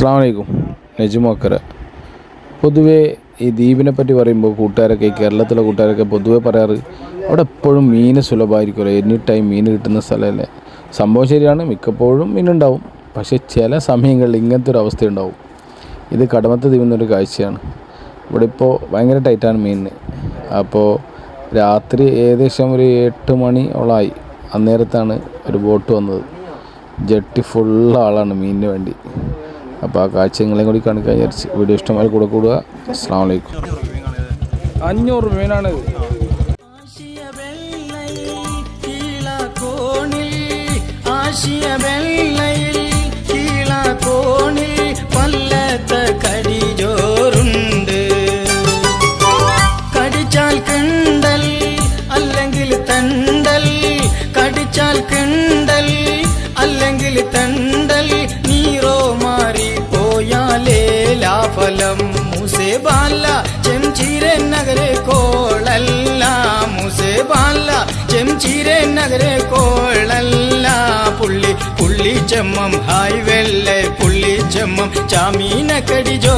അസ്സലാമു അലൈക്കും. നജുമോക്കര. പൊതുവേ ഈ ദ്വീപിനെ പറ്റി പറയുമ്പോൾ കൂട്ടുകാരൊക്കെ കേരളത്തിലെ കൂട്ടുകാരൊക്കെ പൊതുവേ പറയാറ് അവിടെ എപ്പോഴും മീൻ സുലഭമായിരിക്കുമല്ലോ, എനി ടൈം മീൻ കിട്ടുന്ന സ്ഥലമല്ലേ. സംഭവം ശരിയാണ്, മിക്കപ്പോഴും മീനുണ്ടാവും. പക്ഷേ ചില സമയങ്ങളിൽ ഇങ്ങനത്തെ ഒരു അവസ്ഥയുണ്ടാവും. ഇത് കടമത്ത് ദ്വീപിന്നൊരു കാഴ്ചയാണ്. ഇവിടെ ഇപ്പോൾ ഭയങ്കര ടൈറ്റാണ് മീനിന്. അപ്പോൾ രാത്രി ഏകദേശം ഒരു 8 മണിയോളമായി. അന്നേരത്താണ് ഒരു ബോട്ട് വന്നത്. ജെട്ടി ഫുൾ ആളാണ് മീനിന് വേണ്ടി. അപ്പോൾ ആ കാഴ്ച നിങ്ങളെയും കൂടി കാണിക്കാൻ വിചാരിച്ച്. വീഡിയോ ഇഷ്ടമായി കൂടെ കൂടുക. അസ്സലാമു അലൈക്കും. 500 മീനാണ്. കടിച്ചാൽ കിണ്ടൽ അല്ലെങ്കിൽ തണ്ടൽ, കടിച്ചാൽ കിണ്ടൽ അല്ലെങ്കിൽ തണ്ടൽ, നീറോ മാറി പോയാലേ ലാഫലം. മുസേ ബാല ചെംചീരെ നഗരെ കോളല്ല, മുസേ ബാല ചെംചീരെ നഗരെ കോളല്ല. പുള്ളി പുള്ളി ചെമ്മം ഹായ് വെള്ളെ പുള്ളി ചെമ്മം ചാമീന കടിജോ